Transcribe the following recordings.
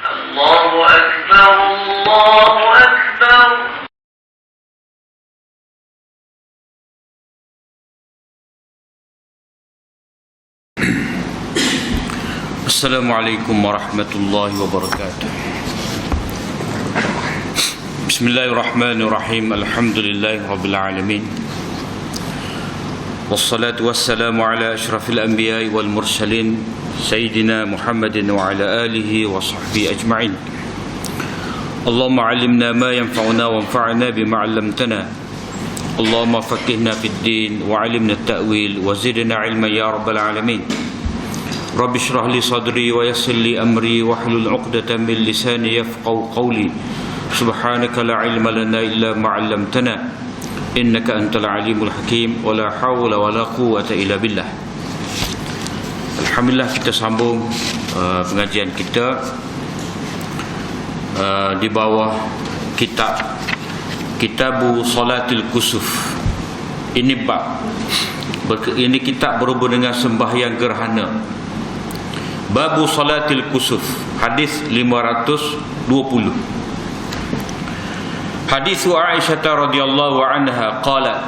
الله أكبر الله أكبر. Assalamualaikum warahmatullahi wabarakatuh. Bismillahirrahmanirrahim. Alhamdulillahi rabbil alamin. Wassalatu wassalamu ala asyrafil anbiya'i wal mursalin Sayyidina Muhammadin wa ala alihi wa sahbihi ajma'in. Allahumma alimna ma yanfa'una wa anfa'na bima 'allamtana. Allahumma faqihna fid din wa 'allimna at-ta'wil wa zidna 'ilman ya rabbal alamin. Rabbi shrah li sadri wa yassir li amri wahlul 'uqdatam min lisani yafqahu qawli. Subhanaka la 'ilma lana illa ma 'allamtana. Innaka antal alimul hakim. Wa la hawla wa la quwwata illa billah. Alhamdulillah, kita sambung pengajian kita di bawah Kitabu Salatil Kusuf. Ini kitab berhubung dengan sembahyang gerhana. Babu Salatil Kusuf, hadis 520. Hadis Aisyah radhiyallahu anha qalat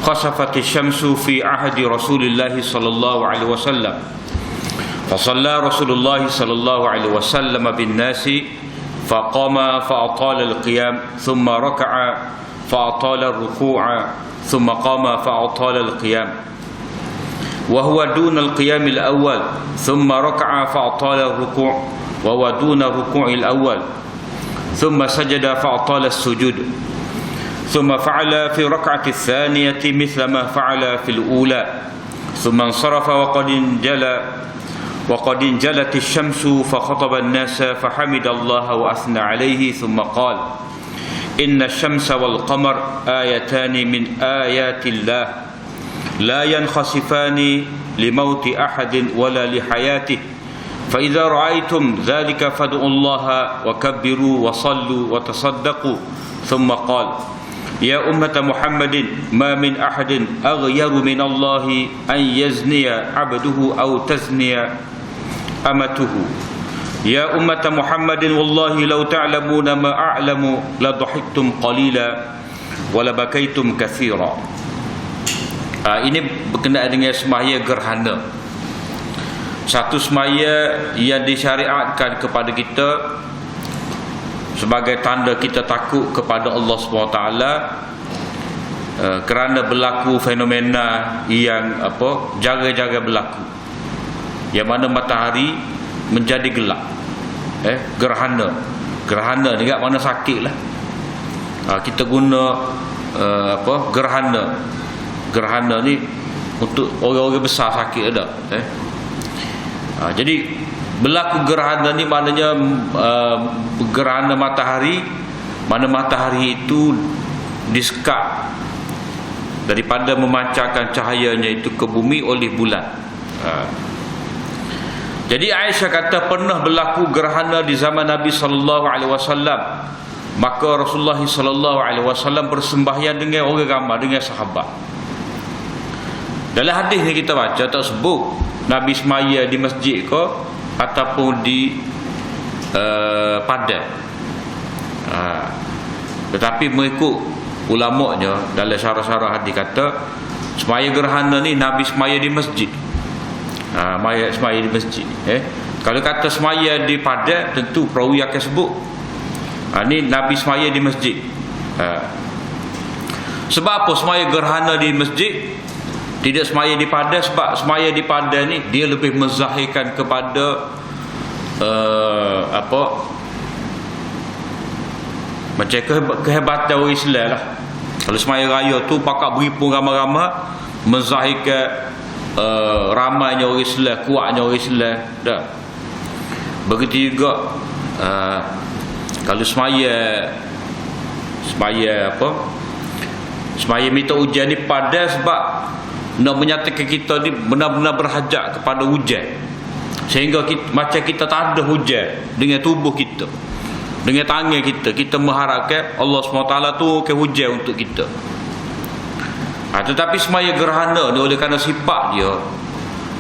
khasafat asy-syamsu fi ahdi Rasulillah sallallahu alaihi wasallam. Fa shalla Rasulullah sallallahu alaihi wasallam bin nasi fa qama fa atala al-qiyam thumma raka'a fa atala ar-ruku'a thumma qama fa atala al-qiyam wa huwa duna al-qiyam al-awwal thumma raka'a fa atala ar-ruku' wa huwa duna ar-ruku' al-awwal ثم سجد فأطال السجود ثم فعل في الركعة الثانية مثل ما فعل في الأولى ثم انصرف وقد انجلت الشمس فخطب الناس فحمد الله وأثنى عليه ثم قال إن الشمس والقمر آيتان من آيات الله لا ينخسفان لموت أحد ولا لحياته فإذا رأيتم ذلك فادعوا الله وكبروا وصلوا وتصدقوا ثم قال يا أمة محمد ما من أحد أغير من الله أن يزني عبده أو تزني أمته يا أمة محمد والله لو تعلمون ما أعلم لضحكتم قليلا ولبكيتم كثيرا. Ini berkenaan dengan sembahyang gerhana. Satu semaya yang disyariatkan kepada kita sebagai tanda kita takut kepada Allah SWT, kerana berlaku fenomena yang jaga-jaga berlaku, yang mana matahari menjadi gelap. Gerhana ni kat mana sakit lah. Kita guna gerhana ni untuk orang-orang besar sakit ada. Jadi berlaku gerhana ni maknanya gerhana matahari, mana matahari itu disekat daripada memancarkan cahayanya itu ke bumi oleh bulan. Jadi Aisyah kata pernah berlaku gerhana di zaman Nabi sallallahu alaihi wasallam. Maka Rasulullah sallallahu alaihi wasallam bersembahyang dengan orang ramai, dengan sahabat. Dalam hadis ni kita baca tak sebut Nabi semaya di masjid ke ataupun di padat. Tetapi mengikut ulama'nya dalam syarah-syarah hadis kata semaya gerhana ni Nabi semaya di masjid. Semaya di masjid. Kalau kata semaya di padat, tentu perawi akan sebut ni Nabi semaya di masjid. Sebab apa semaya gerhana di masjid, tidak semaya di padan? Sebab semaya di padan ni dia lebih menzahirkan kepada macam kehebatan orang Islam lah. Kalau semaya raya tu pakak berhimpun ramai-ramai, menzahirkan ramainya orang Islam, kuatnya orang Islam dah. Begitu juga kalau semaya minta hujan ni padan, sebab nak menyatakan kita ni benar-benar berhajat kepada hujan, sehingga macam kita tak ada hujan dengan tubuh kita, dengan tangan kita mengharapkan Allah SWT turunkan hujan untuk kita. Tetapi semaya gerhana ni oleh kerana sifat dia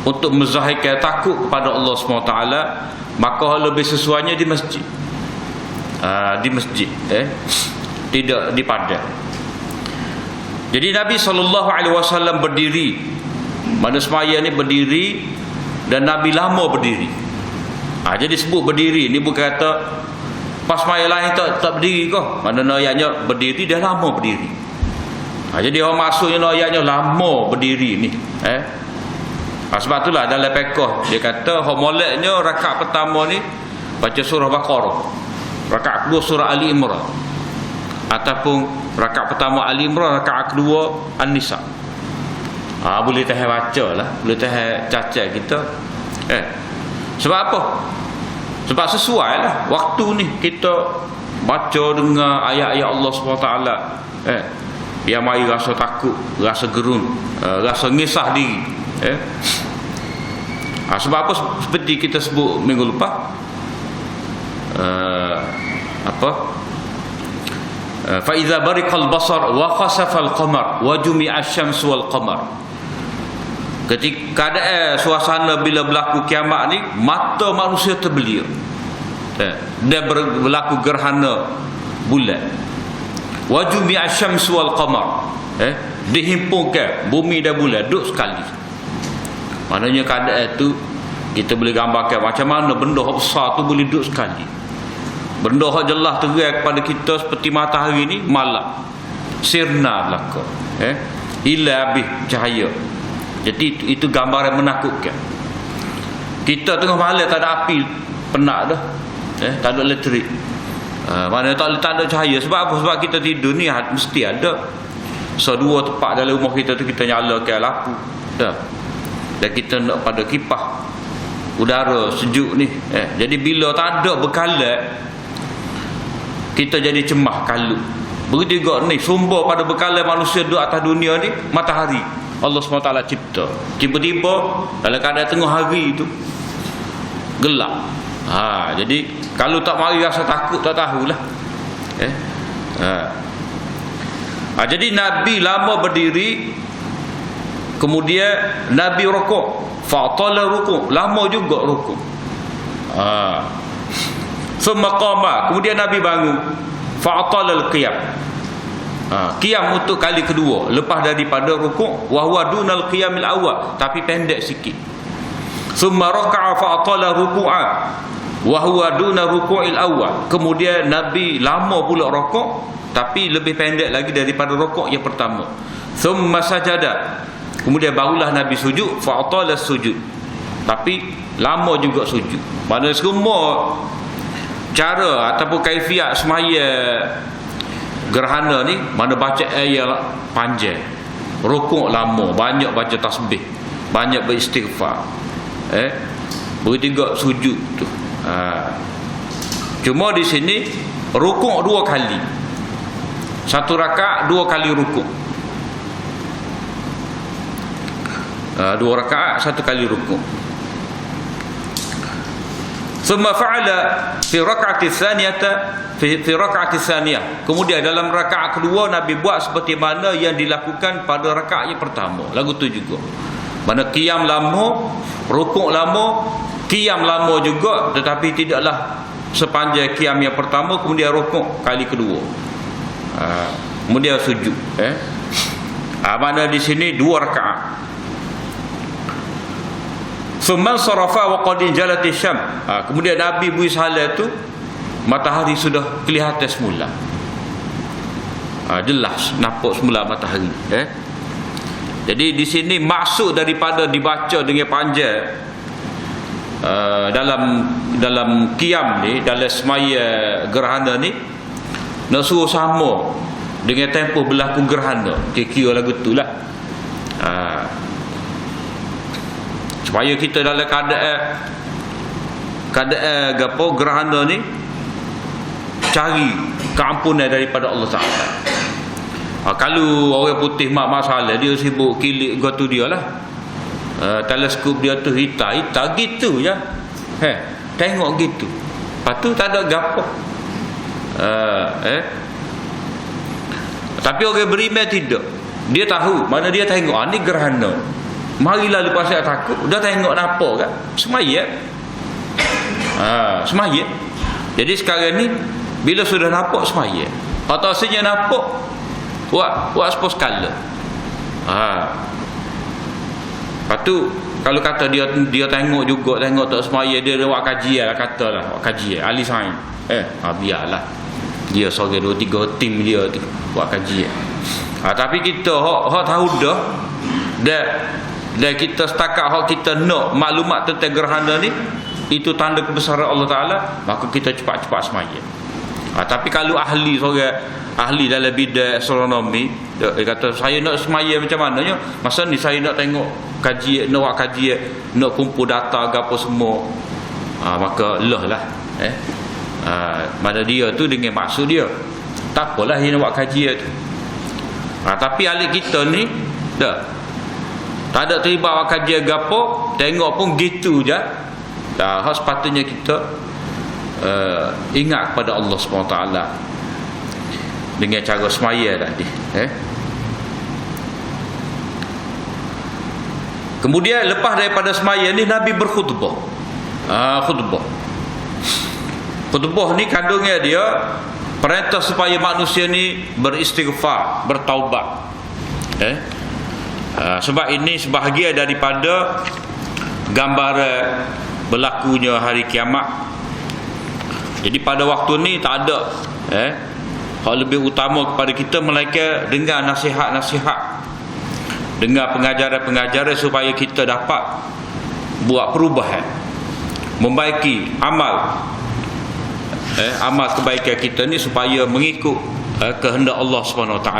untuk menzahirkan takut kepada Allah SWT, maka lebih sesuainya di masjid. Di masjid, tidak di padang. Jadi Nabi SAW berdiri, mana semaya ni berdiri, dan Nabi lama berdiri. Jadi sebut berdiri ni bukan kata pas semaya lain tak berdiri kau. Mana ayatnya berdiri, dia lama berdiri. Jadi orang maksudnya ayatnya lama berdiri ni. Sebab itulah dalam fiqh dia kata moleknya rakaat pertama ni baca surah Baqarah, rakaat kedua surah Ali Imran, ataupun rakaat pertama Ali Imran, rakaat kedua An-Nisa. Boleh tahan baca lah, boleh tahan cacat kita. Sebab apa? Sebab sesuai lah waktu ni kita baca dengar ayat-ayat Allah SWT. Yang mari rasa takut, rasa gerun, rasa ngisah diri. Sebab apa? Seperti kita sebut minggu lepas, fa iza bariqal basar wa khasafal qamar wa jumi'a asy-syamsu wal qamar. Ketika ada suasana bila berlaku kiamat ni, mata manusia terbelia, dan berlaku gerhana bulan. Wa jumi'a asy-syamsu wal qamar, dihimpunkan bumi dan bulan duduk sekali. Maknanya keadaan tu kita boleh gambarkan macam mana benda besar tu boleh duduk sekali. Benda yang jelas terang kepada kita seperti matahari ni malam sirna belaka, hilang habis cahaya. Jadi itu gambar yang menakutkan. Kita tengah malam tak ada api, penat dah, tak ada elektrik, mana tak ada cahaya. Sebab apa? Sebab kita tidur ni mesti ada dua tempat dalam rumah kita tu kita nyalakan lampu dah. Dan kita nak pada kipas udara sejuk ni. Jadi bila tak ada bekalan, kita jadi cemah kalut. Begitu juga ni, sumber pada bekalan manusia duduk atas dunia ni matahari. Allah SWT cipta. Tiba-tiba dalam keadaan tengah hari tu gelap. Jadi kalau tak mari rasa takut, tak tahulah. Jadi Nabi lama berdiri, kemudian Nabi rukuk, fa'tala rukuk, lama juga rukuk. Thumma qama, kemudian Nabi bangun, fa'tala al-qiyam. Qiyam untuk kali kedua lepas daripada rukuk, wa huwa dunal qiyamil awwal, tapi pendek sikit. Thumma raka'a fa'tala ruku'a, wa huwa duna ruku'il awwal. Kemudian Nabi lama pula rukuk, tapi lebih pendek lagi daripada rukuk yang pertama. Thumma sajada, kemudian barulah Nabi sujud, fa'tala sujud, tapi lama juga sujud. Mana semua cara ataupun kaifiat semaya gerhana ni, mana baca ayat panjang, rukuk lama, banyak baca tasbih, banyak beristighfar, begitu juga sujud tu. Cuma di sini rukuk 2 kali, 1 rakaat 2 kali rukuk, 2 rakaat 1 kali rukuk. Thumma fa'ala fi rak'ati tsaniyata fi rak'ati tsaniyah. Kemudian dalam rakaat kedua Nabi buat seperti mana yang dilakukan pada rakaat yang pertama. Lagu tu juga. Mana qiyam lama, rukuk lama, qiyam lama juga, tetapi tidaklah sepanjang qiyam yang pertama, kemudian rukuk kali kedua. Kemudian sujud. Mana di sini 2 rakaat. Summan sarafa wa qad jalati syam. Kemudian Nabi bui salat tu matahari sudah kelihatan semula. Jelas nampak semula matahari. Jadi di sini maksud daripada dibaca dengan panjang dalam qiyam ni, dalam semaya gerhana ni, nak suruh sama dengan tempoh berlaku gerhana. Kira lagu tu lah. Supaya kita dalam keadaan gerhana ni cari keampunan daripada Allah Ta'ala. Kalau orang putih mak masalah, dia sibuk kilik gotu dia lah, teleskop dia tu hitam gitu je, tengok gitu, lepas tu tak ada gapo. Tapi orang beriman tidak, dia tahu mana dia tengok ni gerhana. Marilah lepas saya takut, dah tengok nampak kan semaya. Semaya. Jadi sekarang ni bila sudah nampak semaya, atau asalnya nampak buat sepuluh skala. Lepas tu kalau kata dia tengok tak semaya, dia buat kajian lah, katalah buat kajian ahli sains. Biarlah dia seorang 2-3 tim dia tu buat kajian. Tapi kita hak tahu dah dan kita setakat hak kita nak maklumat tentang gerhana ni, itu tanda kebesaran Allah Ta'ala, maka kita cepat-cepat semaya. Tapi kalau ahli dalam bidang astronomi, dia kata saya nak semaya macam mananya, masa ni saya nak tengok kajian, nak buat kajian, nak kumpul data ke apa semua, maka lah mana dia tu dengan maksud dia, tak apalah dia nak buat kajian tu. Tapi ahli kita ni tak ada terlibat buat kajian ke apa, tengok pun gitu je. Sepatutnya kita ingat kepada Allah SWT dengan cara semaya tadi. Kemudian lepas daripada semaya ni, Nabi berkhutbah. Khutbah ni kandungnya dia perintah supaya manusia ni beristighfar, bertaubat. Sebab ini sebahagian daripada gambaran berlakunya hari kiamat. Jadi pada waktu ni tak ada hal lebih utama kepada kita melainkan dengar nasihat-nasihat, dengar pengajaran-pengajaran supaya kita dapat buat perubahan, membaiki amal kebaikan kita ni supaya mengikut kehendak Allah SWT.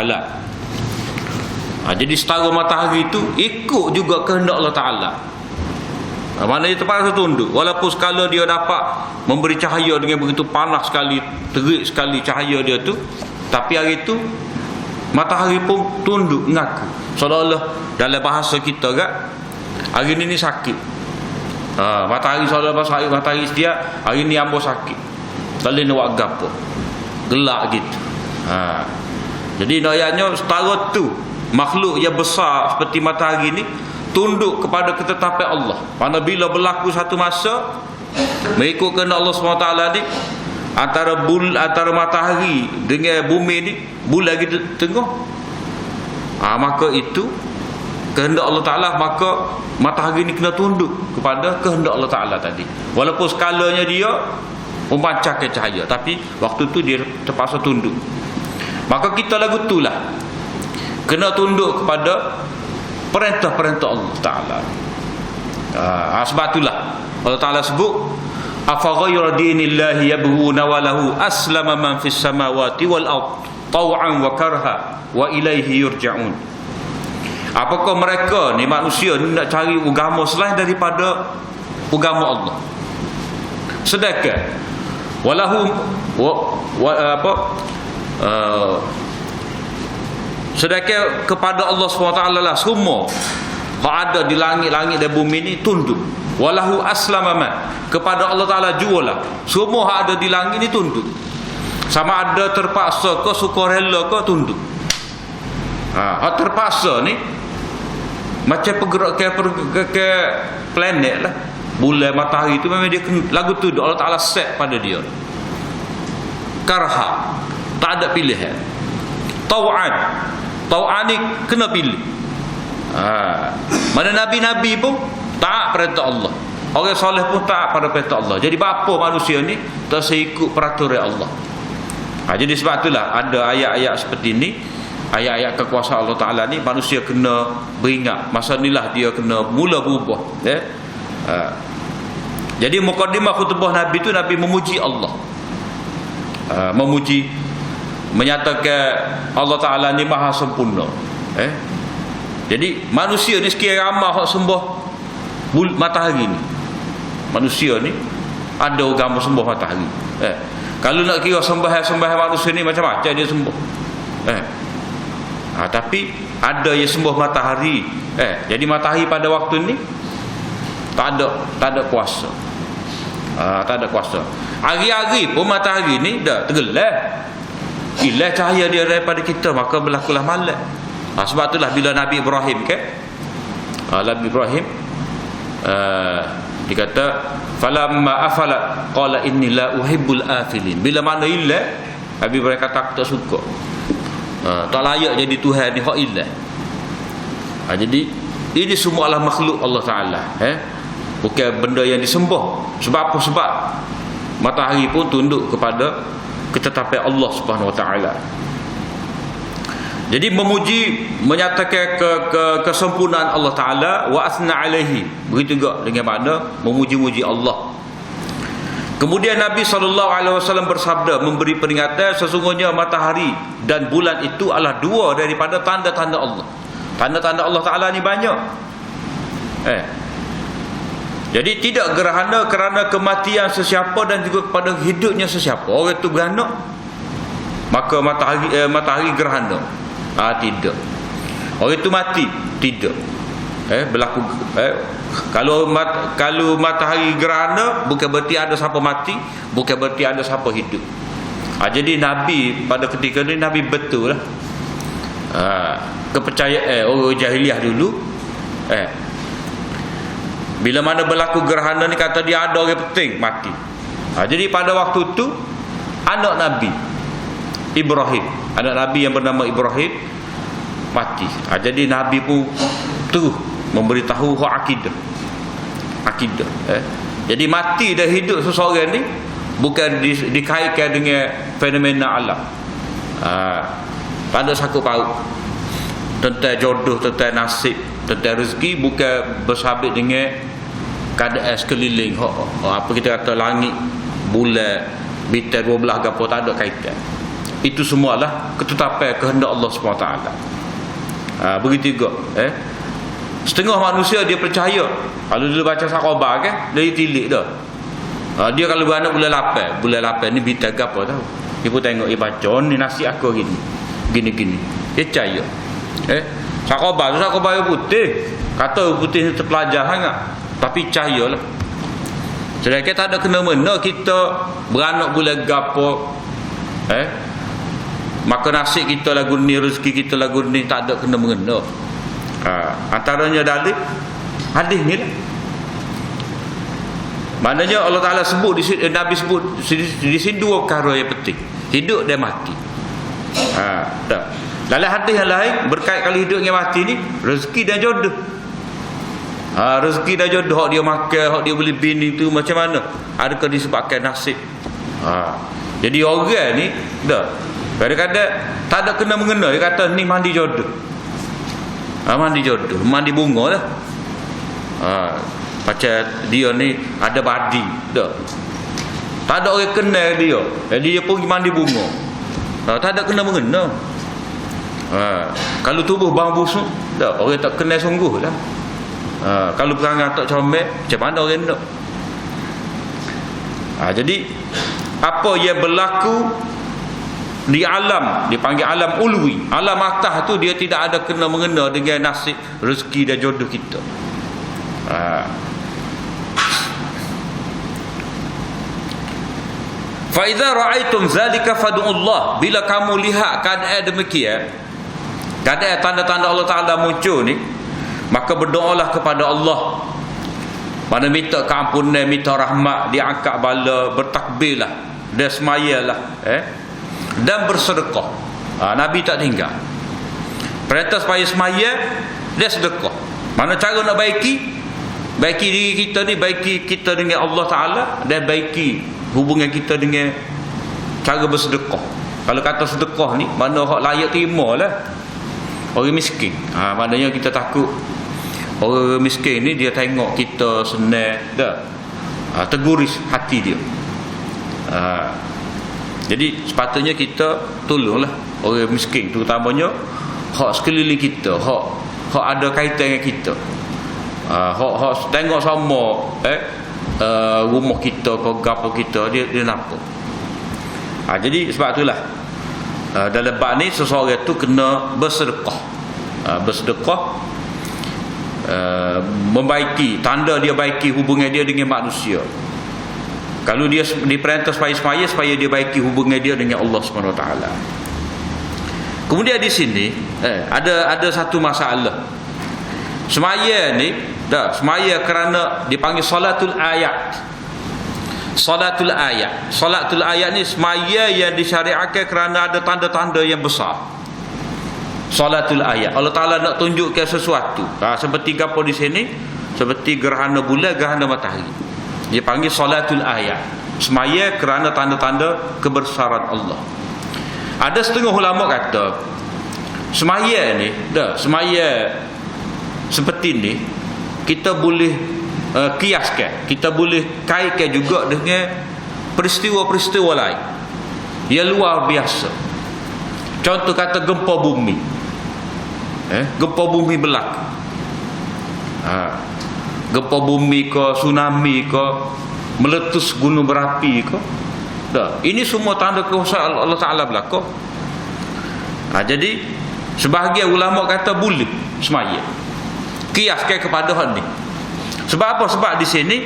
Jadi setara matahari itu ikut juga kehendak Allah Ta'ala. Mana dia terpaksa tunduk, walaupun sekala dia dapat memberi cahaya dengan begitu panas sekali, terik sekali cahaya dia tu, tapi hari tu matahari pun tunduk, mengaku. Seolah-olah dalam bahasa kita kan, hari ni sakit. Matahari seolah-olah matahari setia, hari ni ambo sakit, tak boleh nak buat gapo, gelak gitu. Jadi ayatnya setara tu makhluk yang besar seperti matahari ni tunduk kepada ketetapan Allah. Mana bila berlaku satu masa mengikut kehendak Allah SWT ni, antara matahari dengan bumi ni bulan lagi tengah, maka itu kehendak Allah Ta'ala, maka matahari ni kena tunduk kepada kehendak Allah Ta'ala tadi. Walaupun skalanya dia memancarkan cahaya, tapi waktu tu dia terpaksa tunduk. Maka kita lagu itulah kena tunduk kepada perintah-perintah Allah Ta'ala. Sebab itulah Allah Ta'ala sebut, afa ghayra dinillahi yabghuna wa lahu aslama man fis samawati wal ard taw'an wa karha wa ilaihi yurja'un. Apakah mereka ni manusia ni nak cari agama selain daripada agama Allah, sedangkan walahu sedangkan kepada Allah SWT lah semua yang ada di langit-langit dan bumi ni tunduk. Walahu aslama man, kepada Allah Ta'ala jualah semua yang ada di langit ni tunduk, sama ada terpaksa ke sukarela ke tunduk. Terpaksa ni macam pergerak ke planet lah, bulan, matahari tu memang dia lagu tunduk. Allah Ta'ala set pada dia. Karha, tak ada pilihan. Tau'an ni kena pilih. Mana Nabi-Nabi pun taat perintah Allah, orang soleh pun taat pada perintah Allah. Jadi bapa manusia ni tak seikut peraturan Allah. Jadi sebab itulah ada ayat-ayat seperti ni, ayat-ayat kekuasaan Allah Ta'ala ni, manusia kena beringat. Masa inilah dia kena mula berubah. Jadi mukadimah khutbah Nabi tu, Nabi memuji Allah, menyatakan Allah Ta'ala ni maha sempurna. Jadi manusia ni sekian ramai yang sembah matahari ni. Manusia ni ada agama sembah matahari. Kalau nak kira sembahan manusia ni macam-macam dia sembah. Tapi ada yang sembah matahari. Jadi matahari pada waktu ni tak ada kuasa. Tak ada kuasa. Hari-hari pun matahari ni dah tergelar, hilang cahaya dia daripada kita, maka berlakulah malam. Sebab itulah bila Nabi Ibrahim Nabi Ibrahim dikata Falamma afalat qala inni la uhibbul afilin. Bila mana hilang, Nabi berkata aku tak suka. Tak layak jadi Tuhan ni hak hilang. Jadi ini semua adalah makhluk Allah Taala, bukan benda yang disembah. Sebab apa? Sebab matahari pun tunduk kepada ketetapan Allah Subhanahu Wa Taala. Jadi memuji, menyatakan kesempurnaan Allah Ta'ala, wa asna alaihi, begitu juga dengan makna memuji-muji Allah. Kemudian Nabi SAW bersabda, memberi peringatan, sesungguhnya matahari dan bulan itu adalah dua daripada tanda-tanda Allah. Tanda-tanda Allah Ta'ala ni banyak. Jadi tidak gerhana kerana kematian sesiapa dan juga kepada hidupnya sesiapa. Orang itu beranak, maka matahari gerhana. Tidak. Orang itu mati, tidak. Berlaku kalau matahari gerhana, bukan berarti ada siapa mati, bukan berarti ada siapa hidup. Jadi Nabi pada ketika ni Nabi betul lah. Kepercayaan orang jahiliah dulu, bila mana berlaku gerhana ni kata dia ada orang penting mati. Jadi pada waktu tu anak Nabi Ibrahim, anak Nabi yang bernama Ibrahim mati. Jadi Nabi pun terus memberitahu hak akidah. Jadi mati dan hidup seseorang ni bukan dikaitkan dengan fenomena alam. Tak ada sangkut paut tentang jodoh, tentang nasib, tentang rezeki, bukan bersabit dengan keadaan sekeliling. Apa kita kata langit, bulan, bintang 12 ke apa, tak ada kaitan. Itu semualah ketetapan kehendak Allah SWT. Begitu juga setengah manusia dia percaya. Kalau dia baca Sakobah kan, dia tilik dah. Dia kalau beranak bulan 8 ni bintang ke apa tahu. Dia pun tengok, dia baca ni nasi aku gini. Dia percaya. Sakobah yang putih, kata putih ni terpelajar sangat, tapi percayalah. Sedangkan tak ada kena-mena kita beranak bulan gapo, maka nasib kita lagu ni, rezeki kita lagu ni, tak ada kena-mengena. Antaranya dalil hadis ni lah. Maknanya Allah Ta'ala sebut di sini, Nabi sebut di sini dua perkara yang penting, hidup dan mati. Dalam hadis yang lain berkait kalau hidup dengan mati ni, rezeki dan jodoh. Rezeki dan jodoh, hak dia makan, hak dia beli bini tu macam mana, adakah disebabkan nasib? Jadi orang ni kadang-kadang tak ada kena-mengena. Dia kata ni mandi jodoh, mandi bunga lah. Macam dia ni ada badi tak ada orang kenal dia, jadi dia pun mandi bunga. Tak ada kena-mengena. Kalau tubuh bang busuk, orang tak kenal sungguh lah. Kalau perangai tak comel, macam mana orang nak? Jadi apa yang berlaku di alam, dipanggil alam ulwi, alam atas tu, dia tidak ada kena-mengena dengan nasib, rezeki dan jodoh kita. Fa idza ra'aitum zalika fad'ullah, bila kamu lihat keadaan demikian, keadaan tanda-tanda Allah Ta'ala muncul ni, maka berdoalah kepada Allah. Mana minta keampunan, minta rahmat, dia angkat bala, bertakbirlah, dia semayalah, dan bersedekah. Nabi tak tinggal. Perintah supaya semaya, dia sedekah. Mana cara nak baiki diri kita ni, baiki kita dengan Allah Ta'ala, dan baiki hubungan kita dengan cara bersedekah. Kalau kata sedekah ni, mana hak layak terima lah orang miskin. Maknanya kita takut orang miskin ni dia tengok kita senang dah, terguris hati dia. Jadi sepatutnya kita tolonglah orang miskin, terutamanya hak sekeliling kita, hak ada kaitan dengan kita, hak tengok sama rumah kita, gapo kita, dia nampak. Jadi sebab itulah dalam bab ni seseorang tu kena bersedekah. Membaiki, tanda dia baiki hubungan dia dengan manusia. Kalau dia diperintah supaya dia baiki hubungan dia dengan Allah Subhanahu Wa Taala. Kemudian di sini ada satu masalah. Semaya ni semaya kerana dipanggil salatul ayat. Salatul ayat. Salatul ayat ni semaya yang disyariatkan kerana ada tanda-tanda yang besar. Salatul ayat, Allah Ta'ala nak tunjukkan sesuatu. Seperti apa di sini? Seperti gerhana bulan, gerhana matahari. Dia panggil salatul ayat. Semaya kerana tanda-tanda kebesaran Allah. Ada setengah ulama kata semaya ni, semaya seperti ni kita boleh kiaskan, kita boleh kaitkan juga dengan peristiwa-peristiwa lain yang luar biasa. Contoh kata gempa bumi. Gempa bumi berlaku. Gempa bumi ke, tsunami ke, meletus gunung berapi ke. Ini semua tanda kuasa Allah Ta'ala berlaku. Jadi sebahagian ulama kata boleh semaya kiaskan kepada hal ni. Sebab apa? Sebab di sini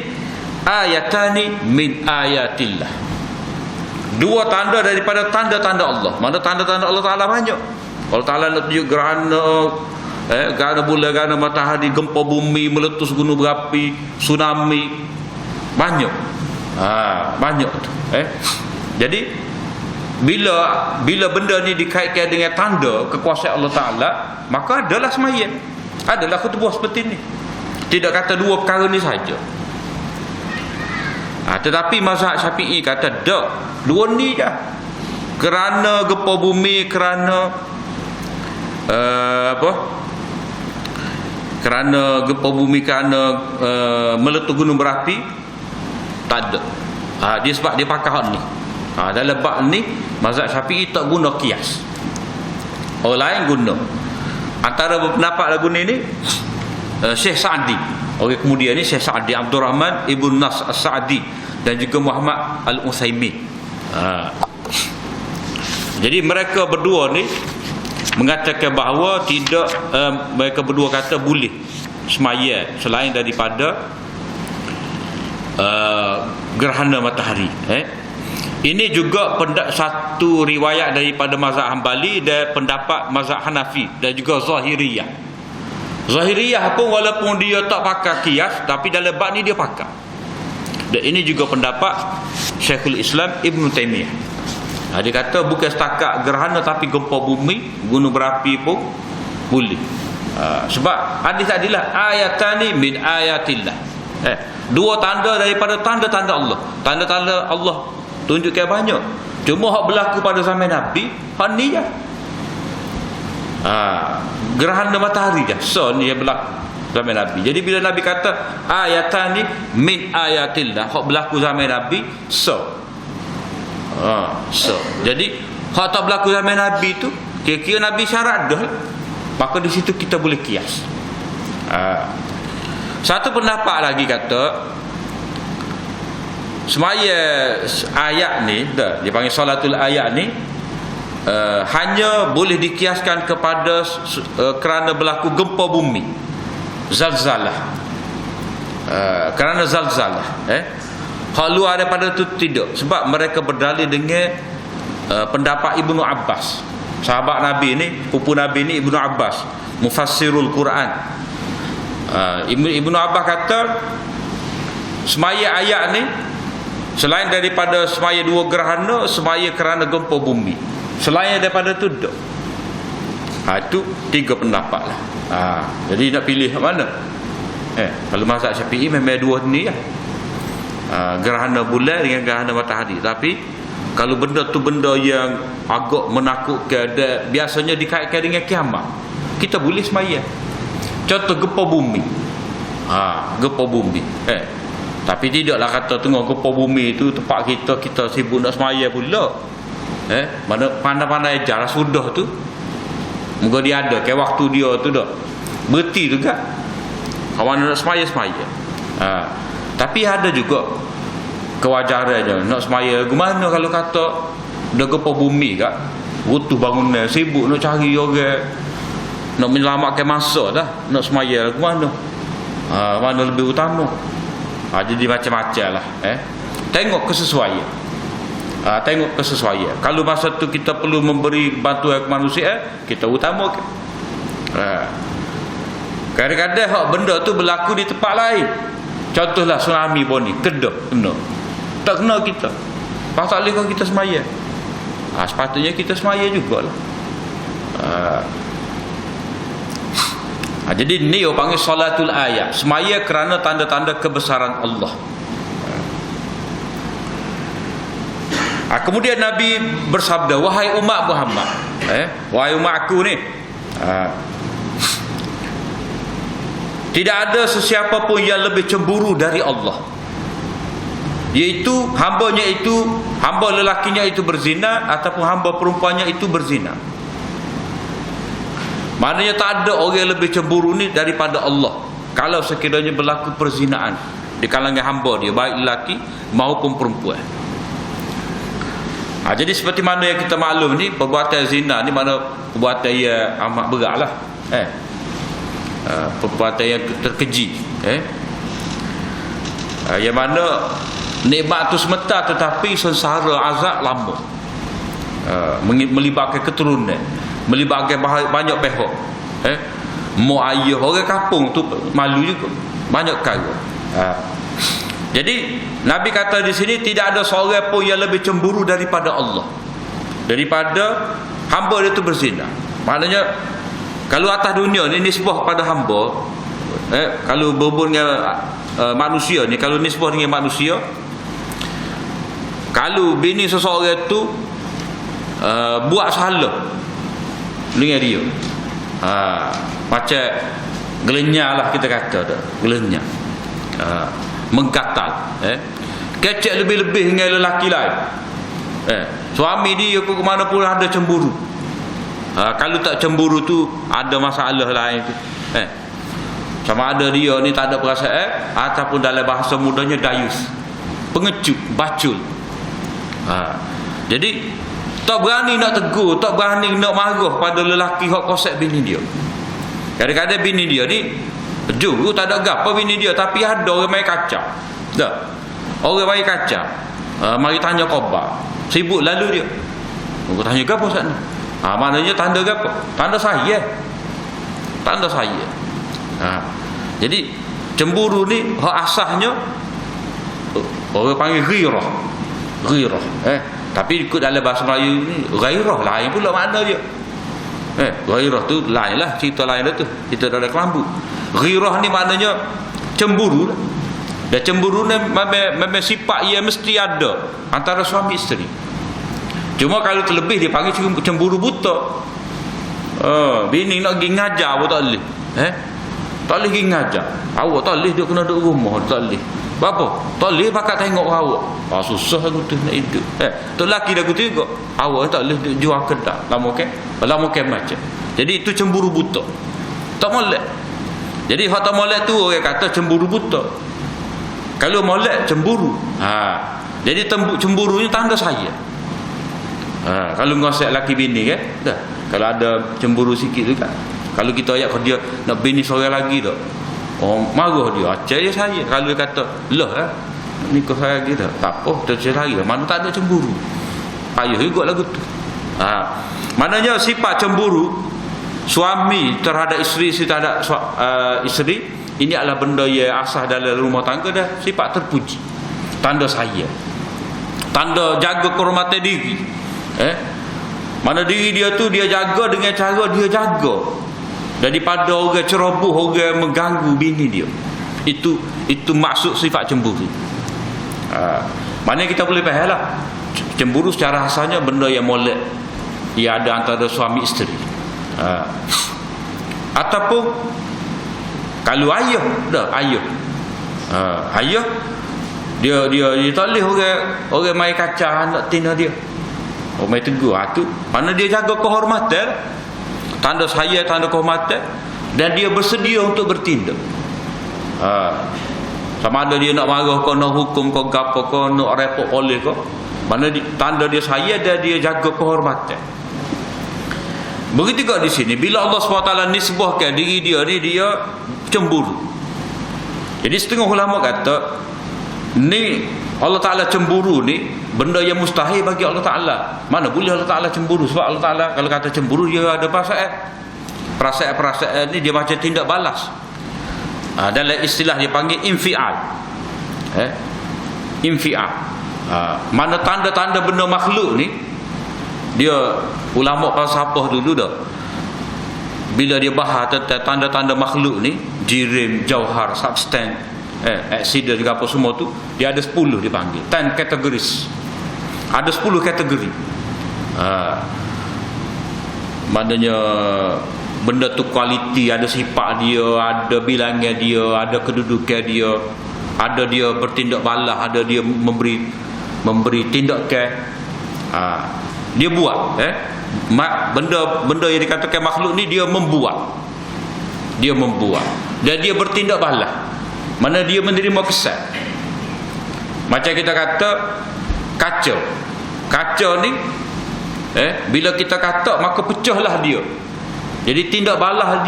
ayatani min ayatillah. Dua tanda daripada tanda-tanda Allah. Mana tanda-tanda Allah Ta'ala banyak. Allah Ta'ala nak tunjuk gerhana bulan, gerhana matahari, gempa bumi, meletus gunung berapi, tsunami. Banyak. Banyak tu. Jadi bila benda ni dikaitkan dengan tanda kekuasaan Allah Ta'ala, maka adalah semaya, adalah khutbah seperti ni. Tidak kata dua perkara ni saja. Tetapi mazhab Syafi'i kata tak, dua ni je. Kerana gempa bumi, kerana kerana gempa bumi, kerana meletus gunung berapi, tak ada. Dia sebab dia pakai hal ni. Dalam bab ni mazhab Syafi'i tak guna kias. Orang lain guna. Antara pendapat lagu ni Syekh Sa'di. Orang kemudian ni Syekh Sa'di, Abdul Rahman Ibn Nas As-Sa'di, dan juga Muhammad Al-Utsaimin. Jadi mereka berdua ni mengatakan bahawa tidak, mereka berdua kata boleh semaya selain daripada gerhana matahari. Ini juga satu riwayat daripada mazhab Hambali dan pendapat mazhab Hanafi dan juga Zahiriyah. Zahiriyah pun walaupun dia tak pakai kias, tapi dalam bab ni dia pakai. Dan ini juga pendapat Syekhul Islam Ibn Taymiyah. Dia kata bukan setakat gerhana, tapi gempa bumi, gunung berapi pun boleh. Sebab hadis tadilah ayatani min ayatillah. Dua tanda daripada tanda-tanda Allah. Tanda-tanda Allah tunjukkan banyak. Cuma hak berlaku pada zaman Nabi, hak ni je. Gerhana matahari je. So ni yang berlaku zaman Nabi. Jadi bila Nabi kata ayatani min ayatillah, hak berlaku zaman Nabi, so. Jadi hak tak berlaku zaman Nabi tu, kira-kira Nabi syarat dah, maka di situ kita boleh kias. Satu pendapat lagi kata semaya ayat ni, dia panggil salatul ayat ni, hanya boleh dikiaskan kepada kerana berlaku gempa bumi, zalzalah, kerana zalzalah. Hal luar daripada itu tidak. Sebab mereka berdalil dengan pendapat Ibnu Abbas, sahabat Nabi ni, pupu Nabi ni, Ibnu Abbas, mufassirul Quran. Ibnu Abbas kata semaya ayat ni selain daripada semaya dua gerhana, semaya kerana gempa bumi. Selain daripada itu tak. Itu tiga pendapat lah. Jadi nak pilih mana? Kalau mazhab Syafi'i memang dua ni lah. Gerhana bulan dengan gerhana matahari. Tapi kalau benda tu benda yang agak menakutkan dan biasanya dikaitkan dengan kiamat, kita boleh semaya. Contoh gempa bumi. Gempa bumi. Tapi tidaklah kata tengok gempa bumi tu tempat kita sibuk nak semaya pula. Mana pandai-pandai jalan sudah tu. Moga dia ada ke waktu dia tu dah. Berhenti juga. Kawan nak semaya. Tapi ada juga kewajarannya nak semaya. Gimana kalau kata dah gempa bumi kak, butuh bangunan, sibuk nak cari orang, nak menyelamatkan masa dah, nak semaya gimana? Mana lebih utama? Jadi macam-macam lah. Tengok kesesuaian. Tengok kesesuaian. Kalau masa tu kita perlu memberi bantuan ke manusia, kita utamakan. Kadang-kadang benda tu berlaku di tempat lain. Contohlah tsunami pun ni, Kedah kena. Tak kena kita. Pasal tak boleh kita semaya. Sepatutnya kita semaya jugalah. Jadi ni orang panggil salatul ayat. Semaya kerana tanda-tanda kebesaran Allah. Kemudian Nabi bersabda, wahai umat Muhammad, wahai umat aku ni, tidak ada sesiapa pun yang lebih cemburu dari Allah, iaitu hambanya itu, hamba lelakinya itu berzina ataupun hamba perempuannya itu berzina. Maknanya tak ada orang yang lebih cemburu ni daripada Allah kalau sekiranya berlaku perzinaan di kalangan hamba dia, baik lelaki maupun perempuan. Jadi seperti mana yang kita maklum ni, perbuatan zina ni mana perbuatan yang amat berat lah, perbuatan yang terkeji, yang mana nikmat tu semata tetapi sengsara azab lama, melibatkan keturunan, melibatkan banyak pihak, mak ayah orang kampung tu malu juga, banyak perkara. Jadi Nabi kata di sini tidak ada seorang pun yang lebih cemburu daripada Allah, daripada hamba dia tu berzina. Maknanya kalau atas dunia ni nisbah pada hamba, kalau berhubung dengan manusia ni, kalau nisbah dengan manusia, kalau bini seseorang tu buat salah dengan dia, macam gelenyah lah kita kata dah, gelenyah, mengkatal, kecek lebih-lebih dengan lelaki lain, suami dia ke mana pun ada cemburu. Kalau tak cemburu tu ada masalah lain tu, sama ada dia ni tak ada perasaan ataupun dalam bahasa mudanya dayus, pengecut, bacul. Jadi tak berani nak tegur, tak berani nak marah pada lelaki hak kosek bini dia. Kadang-kadang bini dia ni juru tak ada gapo bini dia, tapi ada orang main kacau. Dah. Orang main kacau. Mari tanya khabar. Sibuk lalu dia. Aku tanya gapo sat ni? Maknanya tanda gapo? Tanda saya. Tanda saya. Jadi cemburu ni hak asasnya orang panggil ghirah. Ghirah. Tapi ikut dalam bahasa Melayu ni ghairah lain pula makna dia. Ghairah tu lain lah, cerita lain dah tu. Cerita dalam kelambu. Ghirah ni maknanya cemburu. Dan cemburu ni memang sifat yang mesti ada antara suami isteri. Cuma kalau terlebih dia panggil cemburu buta. Bini nak pergi ngajar pun tak boleh. Tak boleh pergi ngajar. Awak tak boleh, dia kena duduk rumah, tak boleh. Berapa? Tak boleh bakat tengok awak. Susah aku tu nak hidup. Tu lelaki dah aku juga. Awak tak boleh duduk jual kedai. Lama kan macam. Jadi itu cemburu buta. Tak molek. Jadi hak tak molek tu orang kata cemburu buta. Kalau molek cemburu. Jadi cemburu ni tanda saya. Kalau ngosek laki bini kan, dah. Kalau ada cemburu sikit tu kan. Kalau kita ayat dia nak bini seorang lagi dah. Marah dia, acah saya. Kalau dia kata, lah nikah saya lagi dah. Tak apa, terceh lagi. Mana tak ada cemburu. Payah juga lagu tu. Maknanya sifat cemburu suami terhadap isteri, terhadap isteri, ini adalah benda yang asas dalam rumah tangga dah. Sifat terpuji. Tanda saya. Tanda jaga kehormatan diri. Mana diri dia tu dia jaga dengan cara dia jaga. Daripada orang ceroboh, orang mengganggu bini dia. Itu maksud sifat cemburu. Maknanya kita boleh faham lah. Cemburu secara asalnya benda yang molek, ia ada antara suami isteri. Ataupun kalau ayah, dah ayah. Ayah dia tak boleh orang main kacau anak tina dia. Orang main tegur. Tu mana dia jaga kehormatan. Tanda saya, tanda kehormatan, dan dia bersedia untuk bertindak. Sama ada dia nak marah kau, nak hukum kau, gapo kau, nak repot oleh kau. Mana tanda dia saya dan dia jaga kehormatan. Begitu juga di sini. Bila Allah SWT nisbahkan diri dia ni, dia cemburu. Jadi setengah ulama kata ni Allah Ta'ala cemburu ni benda yang mustahil bagi Allah Ta'ala. Mana boleh Allah Ta'ala cemburu? Sebab Allah Ta'ala kalau kata cemburu, dia ada perasaan. Perasaan ni dia macam tindak balas. Dalam istilah dia panggil infial. Infial. Mana tanda-tanda benda makhluk ni, dia ulama falsafah dulu dah, bila dia bahas tentang tanda-tanda makhluk ni, jirim, jauhar, substan, accident apa semua tu, dia ada 10 dipanggil 10 categories. Ada 10 kategori. Maknanya benda tu kualiti, ada sifat dia, ada bilangan dia, ada kedudukan dia, ada dia bertindak balas, ada dia memberi tindakan. Dia buat benda yang dikatakan makhluk ni, dia membuat dan dia bertindak balas, mana dia menerima kesan. Macam kita kata kaca ni, bila kita katak maka pecahlah dia. Jadi tindak balas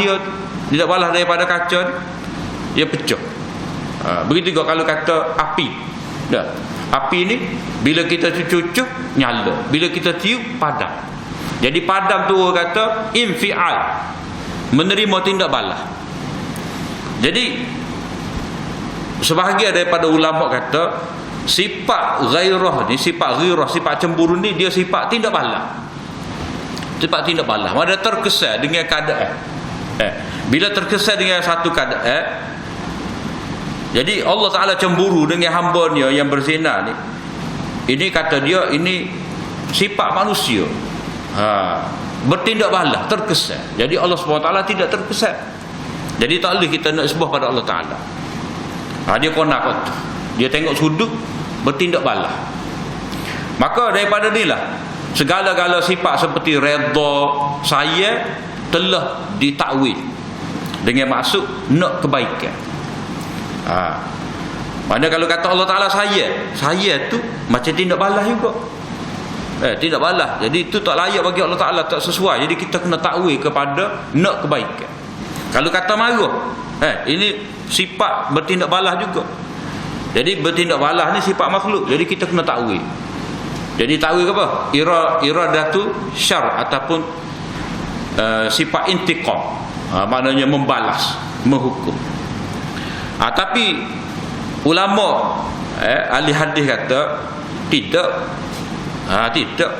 daripada kaca ni, dia pecah. Begitu juga kalau kata api. Api ni bila kita cucuk nyala, bila kita tiup padam. Jadi padam tu orang kata infial, menerima tindak balas. Jadi sebahagian daripada ulama kata sifat ghairah ni, sifat cemburu ni, dia sifat tindak balas. Sifat tindak balas, mana terkesan dengan keadaan. Bila terkesan dengan satu keadaan, jadi Allah Ta'ala cemburu dengan hamba-Nya yang berzina ni. Ini kata dia, ini sifat manusia. Bertindak balas, terkesan. Jadi Allah SWT tidak terkesan. Jadi tak boleh kita nak sebut pada Allah Ta'ala. Dia konak tu, dia tengok sudut, bertindak balas. Maka daripada inilah segala-gala sifat seperti redha, sayang telah ditakwil dengan maksud nak kebaikan. Mana kalau kata Allah Ta'ala sayang tu macam tindak balas juga. Tindak balas. Jadi itu tak layak bagi Allah Ta'ala, tak sesuai. Jadi kita kena takwil kepada nak kebaikan. Kalau kata marah, ini sifat bertindak balas juga. Jadi bertindak balas ni sifat makhluk. Jadi kita kena takwil. Jadi takwil apa? Iradatu syar ataupun sifat intiqam. Maknanya membalas, menghukum. Tapi ulama ahli hadis kata tidak. Tidak.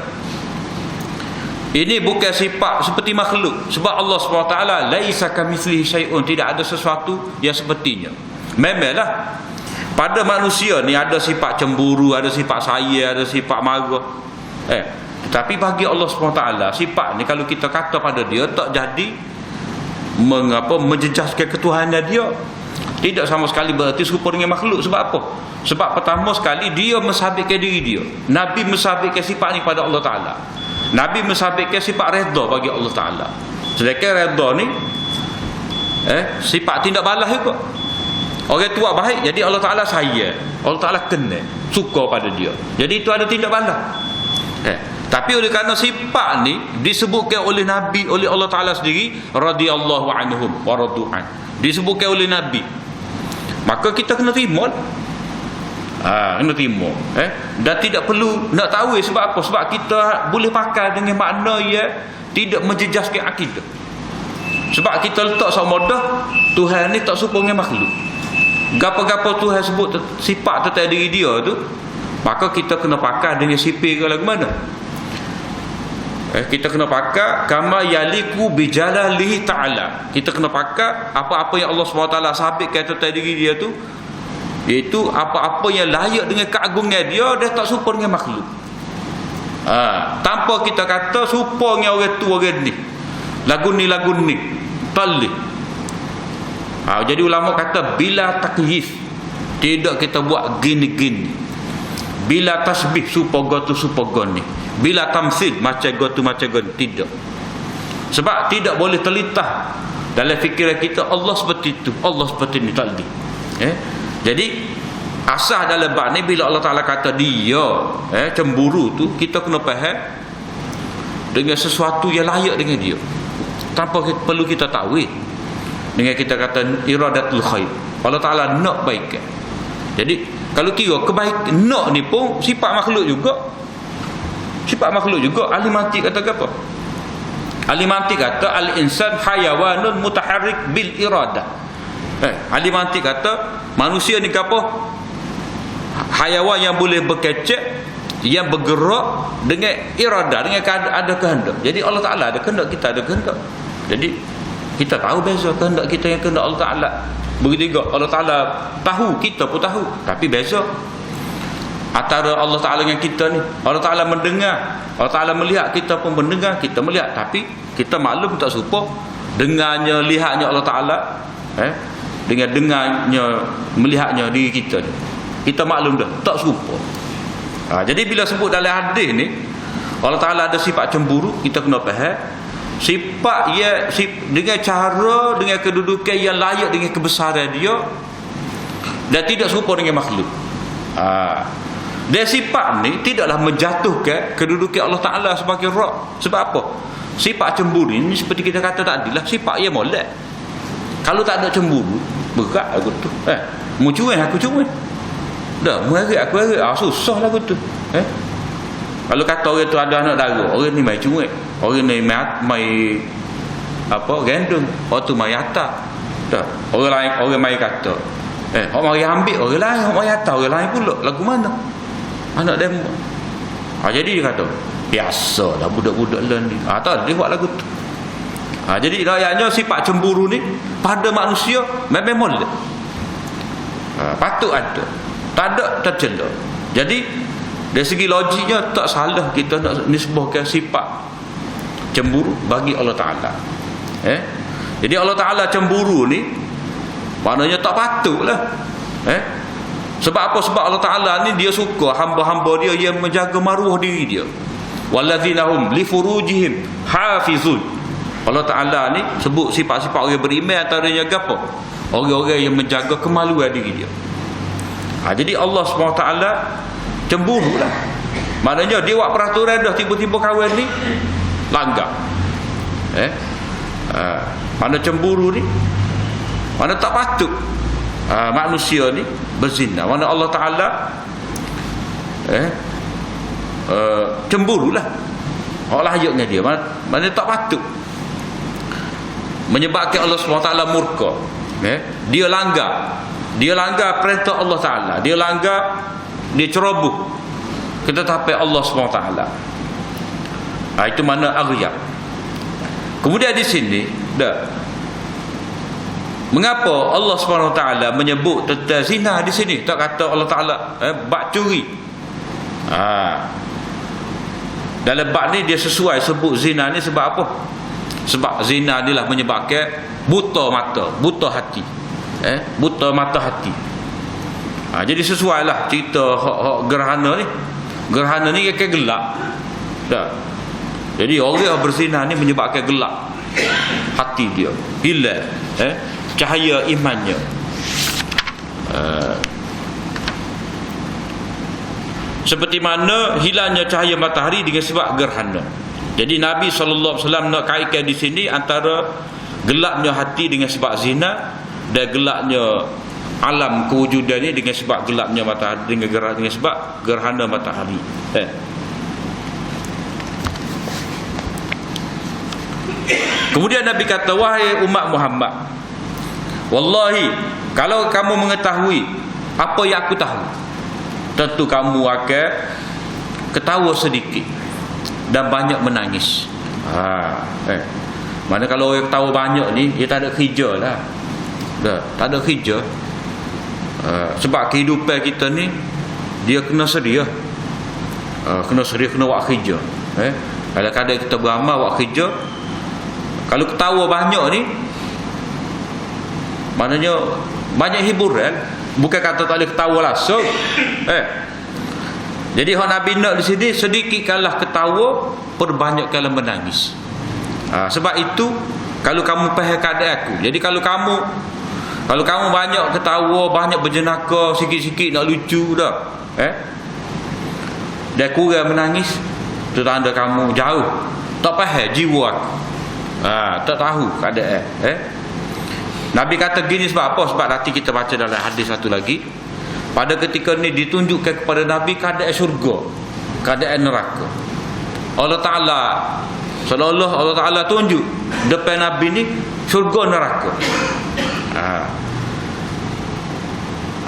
Ini bukan sifat seperti makhluk, sebab Allah SWT laisa kamitslihi syai'un, tidak ada sesuatu yang sepertinya. Memanglah pada manusia ni ada sifat cemburu, ada sifat sayang, ada sifat marah. Tapi bagi Allah SWT sifat ni kalau kita kata pada dia tak jadi menjejaskan ketuhanan dia. Tidak sama sekali berarti serupa dengan makhluk. Sebab apa? Sebab pertama sekali dia mensabitkan diri dia. Nabi mensabitkan sifat ni pada Allah Ta'ala. Nabi mensabitkan sifat redha bagi Allah Ta'ala. Sedangkan redha ni sifat tindak balas juga. Orang tua baik, jadi Allah Ta'ala sayang, Allah Ta'ala kena, suka pada dia. Jadi itu ada tindak balas. Tapi oleh kerana sifat ni disebutkan oleh Nabi, oleh Allah Ta'ala sendiri, radhiyallahu anhum wa radu'an, disebutkan oleh Nabi, maka kita kena terima. Kena terima. Dan tidak perlu nak tahu sebab apa? Sebab kita boleh pakai dengan makna yang tidak menjejaskan akidah. Sebab kita letak sama dah Tuhan ni tak serupa dengan makhluk. Gapa-gapa Tuhan sebut sifat tentang diri dia tu, maka kita kena pakai dengan sipir ke lagu mana. Kita kena pakai kama yaliku bijalalihi ta'ala. Kita kena pakai apa-apa yang Allah SWT sabitkan tentang diri dia tu, iaitu apa-apa yang layak dengan keagungan dia, dia tak serupa dengan makhluk. Tanpa kita kata serupa dengan orang tu orang ni, lagu ni tak boleh. Jadi ulama kata bila takyif, tidak kita buat gini-gini. Bila tasbih supaya tu supaya ni. Bila tamsil macam tu tidak. Sebab tidak boleh terlintas dalam fikiran kita Allah seperti itu, Allah seperti ni, tak boleh. Jadi asal dalam bab ni bila Allah Ta'ala kata dia cemburu tu, kita kena faham dengan sesuatu yang layak dengan dia, tanpa perlu kita takwil. Dengan kita kata iradatul khair, Allah Ta'ala nak baik. Jadi kalau kira kebaikan nak ni pun sifat makhluk juga. Sifat makhluk juga. Ahli mantik kata apa? Ahli mantik kata al-insan hayawanun mutaharrik bil iradah. Ahli mantik kata manusia ni apa? Hayawan yang boleh berkecek yang bergerak dengan irada, dengan ada kehendak. Jadi Allah Ta'ala ada kehendak, kita ada kehendak. Jadi kita tahu beza kehendak kita yang kehendak Allah Ta'ala. Begitu juga Allah Ta'ala tahu, kita pun tahu, tapi beza antara Allah Ta'ala dengan kita ni. Allah Ta'ala mendengar, Allah Ta'ala melihat, kita pun mendengar, kita melihat, tapi kita maklum tak serupa. Dengarnya, lihatnya Allah Ta'ala dengan dengarnya, melihatnya diri kita ni, kita maklum dah tak serupa. Jadi bila sebut dalam hadis ni Allah Ta'ala ada sifat cemburu, kita kena faham sifat ia dengan cara, dengan kedudukan yang layak dengan kebesaran dia, dan tidak serupa dengan makhluk. Dan sifat ni tidaklah menjatuhkan kedudukan Allah Ta'ala sebagai Rabb. Sebab apa? Sifat cemburu ni seperti kita kata tadi lah, sifat yang molek. Kalau tak ada cemburu, berat aku tu. Mu cuin aku cuin. Dah, mu hari aku hari. Susah lah aku tu. Kalau kata orang tu ada anak dara, orang ni mai cuin. Orang ni mai apa? Gendong. Orang tu mai atas. Dah. Orang lain, orang mai kata, orang mari ambil orang lain, orang mai atas orang lain pula. Lagu mana? Anak demo. Jadi dia kata, biasalah budak-budak lain ni. Tak, dia buat lagu tu. Jadi rakyatnya sifat cemburu ni pada manusia memang molek. Patut ada. Tak ada tercela. Jadi dari segi logiknya tak salah kita nak nisbahkan sifat cemburu bagi Allah Ta'ala. Jadi Allah Ta'ala cemburu ni maknanya tak patutlah. Sebab apa? Sebab Allah Ta'ala ni dia suka hamba-hamba dia yang menjaga maruah diri dia. Wallazina hum li furujihim hafizun. Allah Ta'ala ni sebut sifat-sifat orang beriman, antaranya apa? Orang-orang yang menjaga kemaluan diri dia. Jadi Allah SWT cemburu lah. Maknanya dia buat peraturan dah, tiba-tiba kawan ni langgar. Mana cemburu ni, mana tak patut manusia ni berzina. Mana Allah Ta'ala cemburu lah. Allah ayatnya dia, mana tak patut, menyebabkan Allah SWT murka. Dia langgar perintah Allah Ta'ala, dia langgar, dia ceroboh ketetapan Allah SWT. Itu mana aghyab. Kemudian di sini mengapa Allah SWT menyebut tentang zina di sini, tak kata Allah Ta'ala bab curi. Dalam bab ni dia sesuai sebut zina ni sebab apa? Sebab zina ni lah menyebabkan buta mata, buta hati. Buta mata hati. Jadi sesuai lah cerita hak gerhana ni. Gerhana ni kan gelap. Jadi orang yang berzina ni menyebabkan gelap hati dia, hilang cahaya imannya. Seperti mana hilangnya cahaya matahari dengan sebab gerhana. Jadi Nabi SAW nak kaitkan di sini antara gelapnya hati dengan sebab zina dan gelapnya alam kewujudan ni dengan sebab gelapnya matahari, dengan sebab gerhana matahari. Kemudian Nabi kata, wahai umat Muhammad, wallahi kalau kamu mengetahui apa yang aku tahu, tentu kamu akan ketawa sedikit dan banyak menangis. Mana kalau orang ketawa banyak ni, dia tak ada kerja lah. Tak ada kerja. Sebab kehidupan kita ni dia kena sedia. Kena buat kerja. Kadang-kadang kita beramal buat kerja. Kalau ketawa banyak ni, maknanya banyak hiburan. Bukan kata tak boleh ketawa langsung. Jadi hak Nabi nak di sini, sedikit kalah ketawa, perbanyakkanlah menangis. Sebab itu kalau kamu faham keadaan aku, jadi kalau kamu banyak ketawa, banyak berjenaka, sikit-sikit nak lucu dah, dan kurang menangis, itu tanda kamu jauh, tak faham jiwa aku. Tak tahu keadaan. Nabi kata gini sebab apa? Sebab nanti kita baca dalam hadis satu lagi, pada ketika ni ditunjukkan kepada Nabi keadaan syurga, keadaan neraka. Allah Ta'ala seolah-olah Allah Ta'ala tunjuk depan Nabi ni syurga neraka.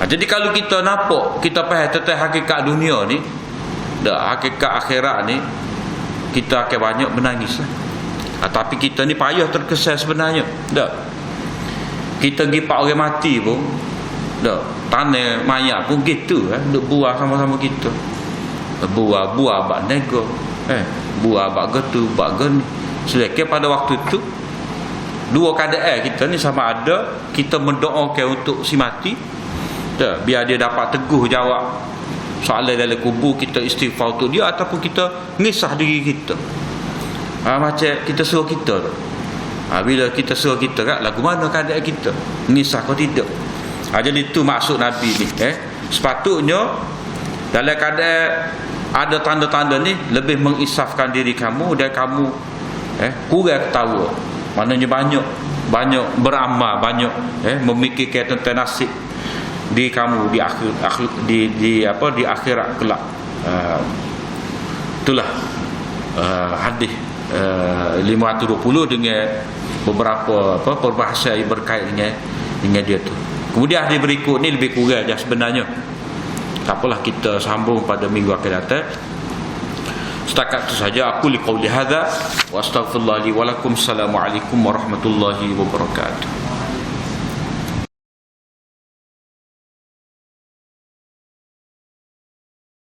Jadi kalau kita nampak, kita faham tentang hakikat dunia ni, Dah hakikat akhirat ni kita akan banyak menangis lah. Tapi kita ni payah terkesan sebenarnya. Dah. Kita pergi pak orang mati pun, dah tanah mayat pun gitu duk buah sama-sama kita. Buah bak nego. Buah bak getu, bak geni. Selekeh pada waktu itu dua keadaan kita ni sama ada kita mendoakan untuk si mati, dah, biar dia dapat teguh jawab soalan dalam kubur, kita istighfar untuk dia, ataupun kita ngisah diri kita. Macam kita suruh kita tu. Bila kita suruh kita kat lagu mana keadaan kita, ngisah kau tidak. Jadi itu maksud Nabi ni. Sepatutnya dalam keadaan ada tanda-tanda ni lebih mengisafkan diri kamu dan kamu kurang ketawa. Maknanya banyak beramal, banyak memikirkan tentang nasib di kamu di akhirat kelak. Itulah hadis 520 dengan beberapa perbahasan yang berkait dengan dia tu. Kemudian hadis berikut ni lebih kurang je sebenarnya. Tak apalah, kita sambung pada minggu akan datang. Setakat itu saja aku liqauli hadza wa astaghfirullah li wa lakum. Assalamualaikum warahmatullahi wabarakatuh.